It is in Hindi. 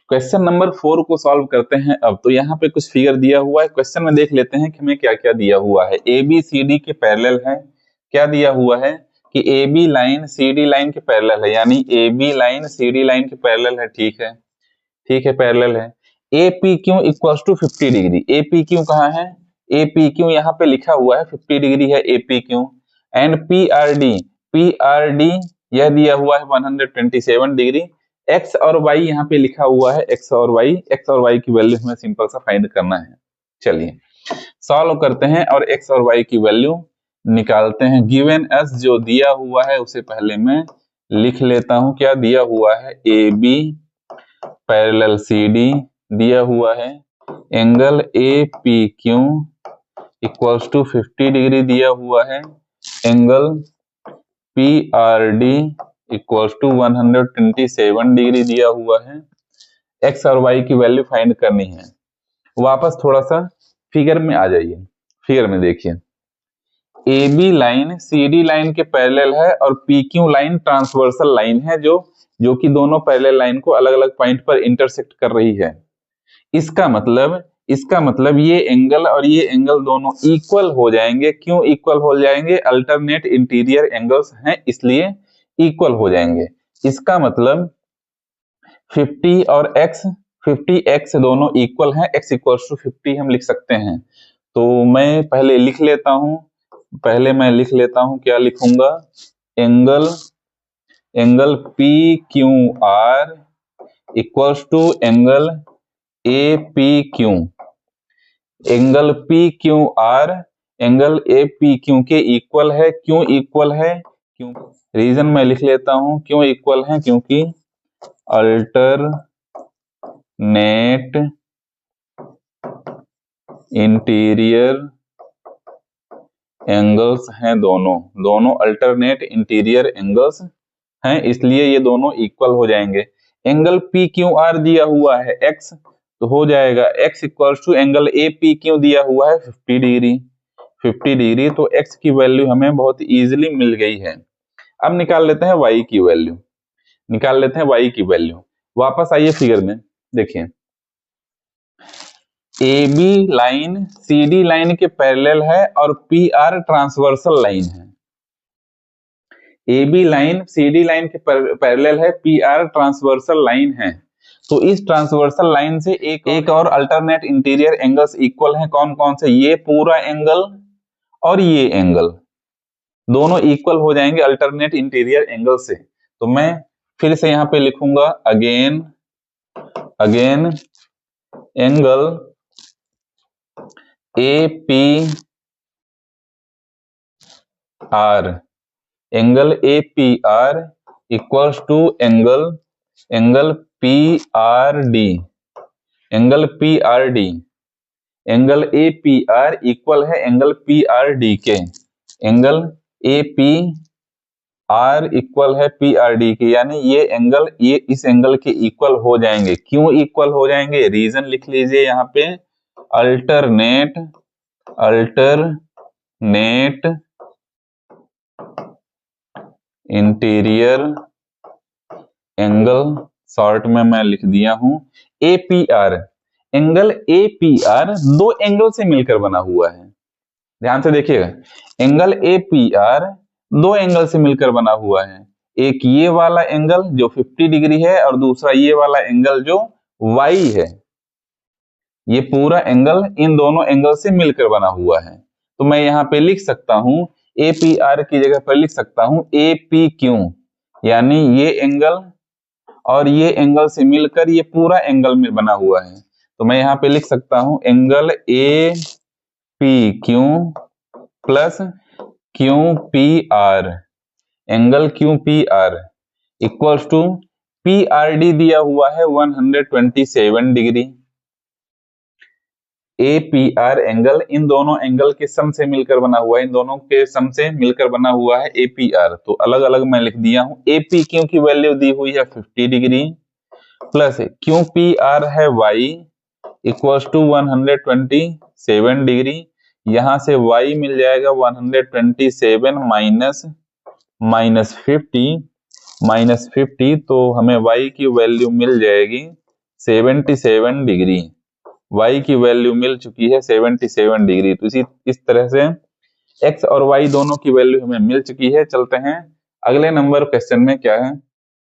क्वेश्चन नंबर 4 को सॉल्व करते हैं। अब तो यहाँ पे कुछ फिगर दिया हुआ है, क्वेश्चन में देख लेते हैं कि हमें क्या क्या दिया हुआ है। ए बी सी डी के पैरेलल है। क्या दिया हुआ है कि A B line C D line के पैरेलल है, यानी A B line C D line के पैरेलल है। ठीक है, ठीक है, पैरेलल है। A P Q equals to 50 degree. A P Q कहाँ है? ए पी क्यू यहाँ पे लिखा हुआ है, 50 डिग्री है A P Q. And P R D यह दिया हुआ है 127 डिग्री। एक्स और वाई यहाँ पे लिखा हुआ है, एक्स और वाई की वैल्यू हमें सिंपल सा फाइंड करना है। चलिए सॉल्व करते हैं और एक्स और वाई की वैल्यू निकालते हैं। गिवन एस जो दिया हुआ है उसे पहले मैं लिख लेता हूं। क्या दिया हुआ है? A B parallel C D दिया हुआ है। Angle A P Q equals to 50 degree दिया हुआ है। Angle P R D equals to 127 degree दिया हुआ है। एक्स और वाई की वैल्यू फाइंड करनी है। वापस थोड़ा सा फिगर में आ जाइए। फिगर में देखिए, A B line C D line के पैरेलल है और P Q line transversal line है, जो कि दोनों पैरेलल लाइन को अलग अलग पॉइंट पर इंटरसेक्ट कर रही है। इसका मतलब ये एंगल और ये एंगल दोनों इक्वल हो जाएंगे। क्यों इक्वल हो जाएंगे? अल्टरनेट इंटीरियर एंगल्स हैं, इसलिए इक्वल हो जाएंगे। इसका मतलब 50 और x, 50x दोनों इक्वल हैं। x इक्वल्स टू 50 हम लिख सकते हैं। तो मैं पहले लिख लेता हूं। क्या लिखूंगा? Angle P Q R equals to angle A P Q. Angle P Q R angle A P Q के इक्वल है। क्यों इक्वल है? क्यों? रीजन मैं लिख लेता हूं क्यों इक्वल है, क्योंकि अल्टरनेट इंटीरियर एंगल्स हैं। दोनों अल्टरनेट इंटीरियर एंगल्स हैं, इसलिए ये दोनों इक्वल हो जाएंगे। एंगल पी क्यू आर दिया हुआ है x, तो हो जाएगा x equals to angle A P Q दिया हुआ है 50 डिग्री। तो x की वैल्यू हमें बहुत इजीली मिल गई है। अब निकाल लेते हैं y की वैल्यू। वापस आइए फिगर में, देखिए A B line C D line के पैरेलल है और पी आर ट्रांसवर्सल लाइन है। A B line C D line के पैरेलल है, पी आर ट्रांसवर्सल लाइन है। तो इस ट्रांसवर्सल लाइन से एक और अल्टरनेट इंटीरियर एंगल्स इक्वल हैं। कौन कौन से? ये पूरा एंगल और ये एंगल दोनों इक्वल हो जाएंगे अल्टरनेट इंटीरियर एंगल से। तो मैं फिर से यहां पे लिखूंगा again angle A P R equals to angle P R D. Angle A P R equal है एंगल पी आर डी के। Angle A P R equal है पी आर डी के, यानी ये इस एंगल के इक्वल हो जाएंगे। क्यों इक्वल हो जाएंगे? रीजन लिख लीजिए यहाँ पे, अल्टरनेट इंटीरियर एंगल, शॉर्ट में मैं लिख दिया हूं APR। एंगल APR दो एंगल से मिलकर बना हुआ है। ध्यान से देखिएगा, एंगल APR दो एंगल से मिलकर बना हुआ है। एक ये वाला एंगल जो 50 डिग्री है और दूसरा ये वाला एंगल जो Y है। ये पूरा एंगल इन दोनों एंगल से मिलकर बना हुआ है। तो मैं यहाँ पे लिख सकता हूं APR की जगह पर लिख सकता हूं APQ, यानी ये एंगल और ये एंगल से मिलकर ये पूरा एंगल में बना हुआ है। तो मैं यहाँ पे लिख सकता हूं angle APQ plus QPR। Angle QPR equals to PRD दिया हुआ है 127 डिग्री। APR एंगल इन दोनों एंगल के सम से मिलकर बना हुआ है, इन दोनों के सम से मिलकर बना हुआ है APR। तो अलग अलग मैं लिख दिया हूं। APQ की वैल्यू दी हुई है 50 डिग्री प्लस QPR है Y इक्वल्स टू 127 डिग्री। यहां से Y मिल जाएगा 127 माइनस 50, तो हमें Y की वैल्यू मिल जाएगी 77 डिग्री, y की वैल्यू मिल चुकी है 77 डिग्री। तो इस तरह से x और y दोनों की वैल्यू हमें मिल चुकी है। चलते हैं अगले नंबर क्वेश्चन में क्या है।